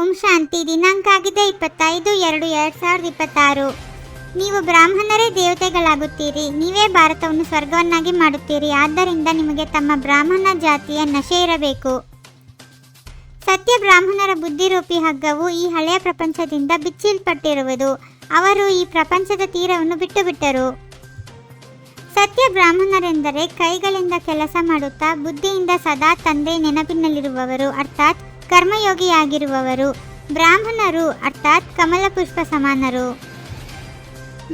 ಓಂ ಶಾಂತಿ. ದಿನಾಂಕ ಆಗಿದೆ 25/2/2026. ನೀವು ಬ್ರಾಹ್ಮಣರೇ ದೇವತೆಗಳಾಗುತ್ತೀರಿ. ನೀವೇ ಭಾರತವನ್ನು ಸ್ವರ್ಗವನ್ನಾಗಿ ಮಾಡುತ್ತೀರಿ. ಆದ್ದರಿಂದ ನಿಮಗೆ ತಮ್ಮ ಬ್ರಾಹ್ಮಣ ಜಾತಿಯ ನಶೆ ಇರಬೇಕು. ಸತ್ಯ ಬ್ರಾಹ್ಮಣರ ಬುದ್ಧಿರೂಪಿ ಹಗ್ಗವು ಈ ಹಳೆಯ ಪ್ರಪಂಚದಿಂದ ಬಿಚ್ಚಲ್ಪಟ್ಟಿರುವುದು. ಅವರು ಈ ಪ್ರಪಂಚದ ತೀರವನ್ನು ಬಿಟ್ಟುಬಿಟ್ಟರು. ಸತ್ಯ ಬ್ರಾಹ್ಮಣರೆಂದರೆ ಕೈಗಳಿಂದ ಕೆಲಸ ಮಾಡುತ್ತಾ ಬುದ್ಧಿಯಿಂದ ಸದಾ ತಂದೆ ನೆನಪಿನಲ್ಲಿರುವವರು, ಅರ್ಥಾತ್ ಕರ್ಮಯೋಗಿಯಾಗಿರುವವರು. ಬ್ರಾಹ್ಮಣರು ಅರ್ಥಾತ್ ಕಮಲ ಪುಷ್ಪ ಸಮಾನರು.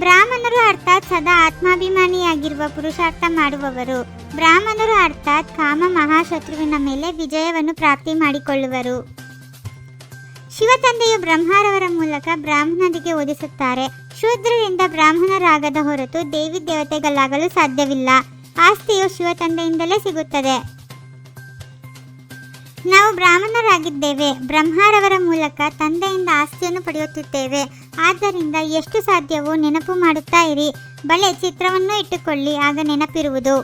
ಬ್ರಾಹ್ಮಣರು ಅರ್ಥಾತ್ ಸದಾ ಆತ್ಮಾಭಿಮಾನಿಯಾಗಿರುವ ಪುರುಷಾರ್ಥ ಮಾಡುವವರು. ಬ್ರಾಹ್ಮಣರು ಅರ್ಥಾತ್ ಕಾಮ ಮಹಾಶತ್ರುವಿನ ಮೇಲೆ ವಿಜಯವನ್ನು ಪ್ರಾಪ್ತಿ ಮಾಡಿಕೊಳ್ಳುವರು. ಶಿವ ತಂದೆಯು ಬ್ರಹ್ಮರವರ ಮೂಲಕ ಬ್ರಾಹ್ಮಣರಿಗೆ ಓದಿಸುತ್ತಾರೆ. ಶೂದ್ರರಿಂದ ಬ್ರಾಹ್ಮಣರಾಗದ ಹೊರತು ದೇವಿ ದೇವತೆಗಳಾಗಲು ಸಾಧ್ಯವಿಲ್ಲ. ಆಸ್ತಿಯು ಶಿವ ತಂದೆಯಿಂದಲೇ ಸಿಗುತ್ತದೆ. ನಾವು ಬ್ರಾಹ್ಮಣರಾಗಿದ್ದೇವೆ. ಬ್ರಹ್ಮರವರ ಮೂಲಕ ತಂದೆಯಿಂದ ಆಸ್ತಿಯನ್ನು ಪಡೆಯುತ್ತಿದ್ದೇವೆ. ಆದ್ದರಿಂದ ಎಷ್ಟು ಸಾಧ್ಯವೋ ನೆನಪು ಮಾಡುತ್ತಾ ಇರಿ. ಬಳೆ ಚಿತ್ರವನ್ನು ಇಟ್ಟುಕೊಳ್ಳಿ, ಆಗ ನೆನಪಿರುವುದು.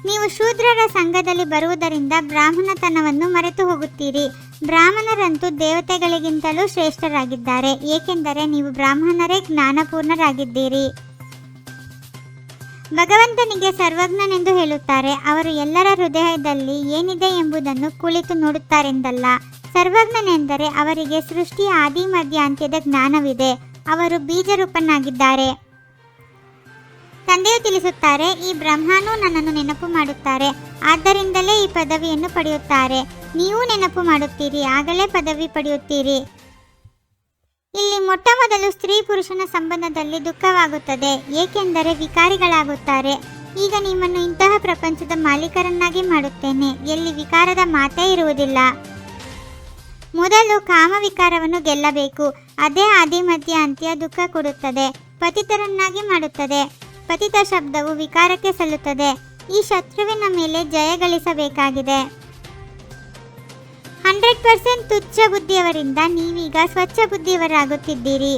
ನೀವು ಶೂದ್ರರ ಸಂಘದಲ್ಲಿ ಬರುವುದರಿಂದ ಬ್ರಾಹ್ಮಣತನವನ್ನು ಮರೆತು ಹೋಗುತ್ತೀರಿ. ಬ್ರಾಹ್ಮಣರಂತೂ ದೇವತೆಗಳಿಗಿಂತಲೂ ಶ್ರೇಷ್ಠರಾಗಿದ್ದಾರೆ, ಏಕೆಂದರೆ ನೀವು ಬ್ರಾಹ್ಮಣರೇ ಜ್ಞಾನಪೂರ್ಣರಾಗಿದ್ದೀರಿ. ಭಗವಂತನಿಗೆ ಸರ್ವಜ್ಞನೆಂದು ಹೇಳುತ್ತಾರೆ. ಅವರು ಎಲ್ಲರ ಹೃದಯದಲ್ಲಿ ಏನಿದೆ ಎಂಬುದನ್ನು ಕುಳಿತು ನೋಡುತ್ತಾರೆಂದಲ್ಲ. ಸರ್ವಜ್ಞನೆಂದರೆ ಅವರಿಗೆ ಸೃಷ್ಟಿಯ ಆದಿ ಮಧ್ಯ ಅಂತ್ಯದ ಜ್ಞಾನವಿದೆ. ಅವರು ಬೀಜರೂಪನಾಗಿದ್ದಾರೆ. ತಂದೆಯು ತಿಳಿಸುತ್ತಾರೆ, ಈ ಬ್ರಹ್ಮನು ನನ್ನನ್ನು ನೆನಪು ಮಾಡುತ್ತಾರೆ, ಆದ್ದರಿಂದಲೇ ಈ ಪದವಿಯನ್ನು ಪಡೆಯುತ್ತಾರೆ. ನೀವು ನೆನಪು ಮಾಡುತ್ತೀರಿ, ಆಗಲೇ ಪದವಿ ಪಡೆಯುತ್ತೀರಿ. ಇಲ್ಲಿ ಮೊಟ್ಟ ಮೊದಲು ಸ್ತ್ರೀ ಪುರುಷನ ಸಂಬಂಧದಲ್ಲಿ ದುಃಖವಾಗುತ್ತದೆ, ಏಕೆಂದರೆ ವಿಕಾರಿಗಳಾಗುತ್ತಾರೆ. ಈಗ ನಿಮ್ಮನ್ನು ಇಂತಹ ಪ್ರಪಂಚದ ಮಾಲೀಕರನ್ನಾಗಿ ಮಾಡುತ್ತೇನೆ, ಎಲ್ಲಿ ವಿಕಾರದ ಮಾತೇ ಇರುವುದಿಲ್ಲ. ಮೊದಲು ಕಾಮ ವಿಕಾರವನ್ನು ಗೆಲ್ಲಬೇಕು. ಅದೇ ಆದಿ ಮಧ್ಯ ಅಂತ್ಯ ದುಃಖ ಕೊಡುತ್ತದೆ, ಪತಿತರನ್ನಾಗಿ ಮಾಡುತ್ತದೆ. ಪತಿತ ಶಬ್ದವು ವಿಕಾರಕ್ಕೆ ಸಲ್ಲುತ್ತದೆ. ಈ ಶತ್ರುವಿನ ಮೇಲೆ ಜಯ ಗಳಿಸಬೇಕಾಗಿದೆ. 100% ತುಚ್ಛ ಬುದ್ಧಿಯವರಿಂದ ನೀವೀಗ ಸ್ವಚ್ಛ ಬುದ್ಧಿಯವರಾಗುತ್ತಿದ್ದೀರಿ.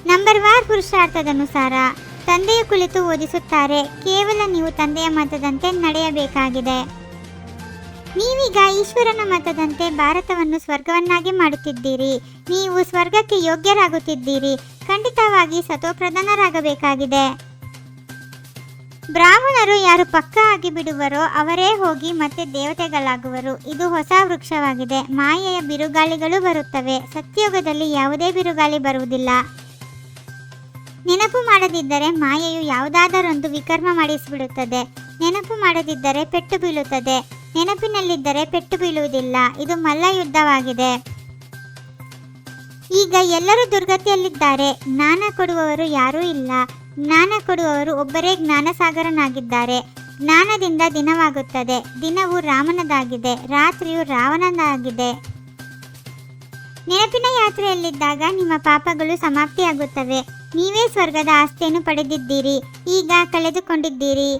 ನಂಬರ್ ವಾರ್ ಪುರುಷಾರ್ಥದನುಸಾರ ತಂದೆಯು ಕುಳಿತು ಓದಿಸುತ್ತಾರೆ. ಕೇವಲ ನೀವು ತಂದೆಯ ಮತದಂತೆ ನಡೆಯಬೇಕಾಗಿದೆ. ನೀವೀಗ ಈಶ್ವರನ ಮತದಂತೆ ಭಾರತವನ್ನು ಸ್ವರ್ಗವನ್ನಾಗಿ ಮಾಡುತ್ತಿದ್ದೀರಿ. ನೀವು ಸ್ವರ್ಗಕ್ಕೆ ಯೋಗ್ಯರಾಗುತ್ತಿದ್ದೀರಿ. ಖಂಡಿತವಾಗಿ ಸತೋಪ್ರಧಾನರಾಗಬೇಕಾಗಿದೆ. ಬ್ರಾಹ್ಮಣರು ಯಾರು ಪಕ್ಕಾ ಆಗಿ ಬಿಡುವರೋ ಅವರೇ ಹೋಗಿ ಮತ್ತೆ ದೇವತೆಗಳಾಗುವರು. ಇದು ಹೊಸ ವೃಕ್ಷವಾಗಿದೆ. ಮಾಯೆಯ ಬಿರುಗಾಳಿಗಳು ಬರುತ್ತವೆ. ಸತ್ಯಯುಗದಲ್ಲಿ ಯಾವುದೇ ಬಿರುಗಾಳಿ ಬರುವುದಿಲ್ಲ. ನೆನಪು ಮಾಡದಿದ್ದರೆ ಮಾಯೆಯು ಯಾವುದಾದರೊಂದು ವಿಕರ್ಮ ಮಾಡಿಸಿಬಿಡುತ್ತದೆ. ನೆನಪು ಮಾಡದಿದ್ದರೆ ಪೆಟ್ಟು ಬೀಳುತ್ತದೆ. ನೆನಪಿನಲ್ಲಿದ್ದರೆ ಪೆಟ್ಟು ಬೀಳುವುದಿಲ್ಲ. ಇದು ಮಲ್ಲ ಯುದ್ಧವಾಗಿದೆ. ಈಗ ಎಲ್ಲರೂ ದುರ್ಗತಿಯಲ್ಲಿದ್ದಾರೆ. ಜ್ಞಾನ ಕೊಡುವವರು ಯಾರೂ ಇಲ್ಲ. ಜ್ಞಾನ ಕೊಡುವವರು ಒಬ್ಬರೇ ಜ್ಞಾನಸಾಗರನಾಗಿದ್ದಾರೆ. ಜ್ಞಾನದಿಂದ ದಿನವಾಗುತ್ತದೆ. ದಿನವು ರಾಮನದಾಗಿದೆ, ರಾತ್ರಿಯು ರಾವಣನಾಗಿದೆ. ನೆನಪಿನ ಯಾತ್ರೆಯಲ್ಲಿದ್ದಾಗ ನಿಮ್ಮ ಪಾಪಗಳು ಸಮಾಪ್ತಿಯಾಗುತ್ತವೆ. ನೀವೇ ಸ್ವರ್ಗದ ಆಸ್ತಿಯನ್ನು ಪಡೆದಿದ್ದೀರಿ, ಈಗ ಕಳೆದುಕೊಂಡಿದ್ದೀರಿ.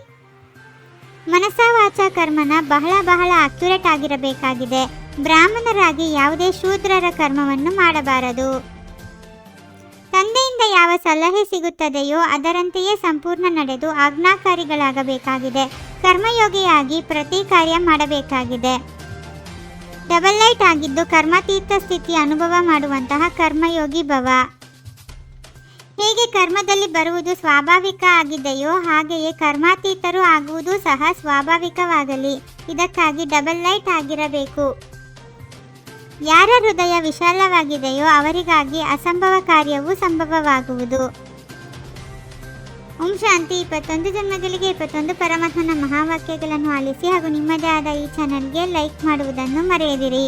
ಮನಸ ವಾಚ ಕರ್ಮನ ಬಹಳ ಅಕ್ಯುರೇಟ್ ಆಗಿರಬೇಕಾಗಿದೆ. ಬ್ರಾಹ್ಮಣರಾಗಿ ಯಾವುದೇ ಶೂದ್ರರ ಕರ್ಮವನ್ನು ಮಾಡಬಾರದು. ತಂದೆಯಿಂದ ಯಾವ ಸಲಹೆ ಸಿಗುತ್ತದೆಯೋ ಅದರಂತೆಯೇ ಸಂಪೂರ್ಣ ನಡೆದು ಆಜ್ಞಾಕಾರಿಗಳಾಗಬೇಕಾಗಿದೆ. ಕರ್ಮಯೋಗಿಯಾಗಿ ಪ್ರತಿ ಕಾರ್ಯ ಮಾಡಬೇಕಾಗಿದೆ. ಡಬಲ್ ಲೈಟ್ ಆಗಿದ್ದು ಕರ್ಮಾತೀತ ಸ್ಥಿತಿ ಅನುಭವ ಮಾಡುವಂತಹ ಕರ್ಮಯೋಗಿ ಭವ. ಹೇಗೆ ಕರ್ಮದಲ್ಲಿ ಬರುವುದು ಸ್ವಾಭಾವಿಕ ಆಗಿದೆಯೋ ಹಾಗೆಯೇ ಕರ್ಮಾತೀತರು ಆಗುವುದು ಸಹ ಸ್ವಾಭಾವಿಕವಾಗಲಿ. ಇದಕ್ಕಾಗಿ ಡಬಲ್ ಲೈಟ್ ಆಗಿರಬೇಕು. ಯಾರ ಹೃದಯ ವಿಶಾಲವಾಗಿದೆಯೋ ಅವರಿಗಾಗಿ ಅಸಂಭವ ಕಾರ್ಯವು ಸಂಭವವಾಗುವುದು. ಓಂ ಶಾಂತಿ. 21 ಜನ್ಮಗಳಿಗೆ 21 ಪರಮಾತ್ಮನ ಮಹಾವಾಕ್ಯಗಳನ್ನು ಆಲಿಸಿ ಹಾಗೂ ನಿಮ್ಮದೇ ಆದ ಈ ಚಾನೆಲ್ಗೆ ಲೈಕ್ ಮಾಡುವುದನ್ನು ಮರೆಯದಿರಿ.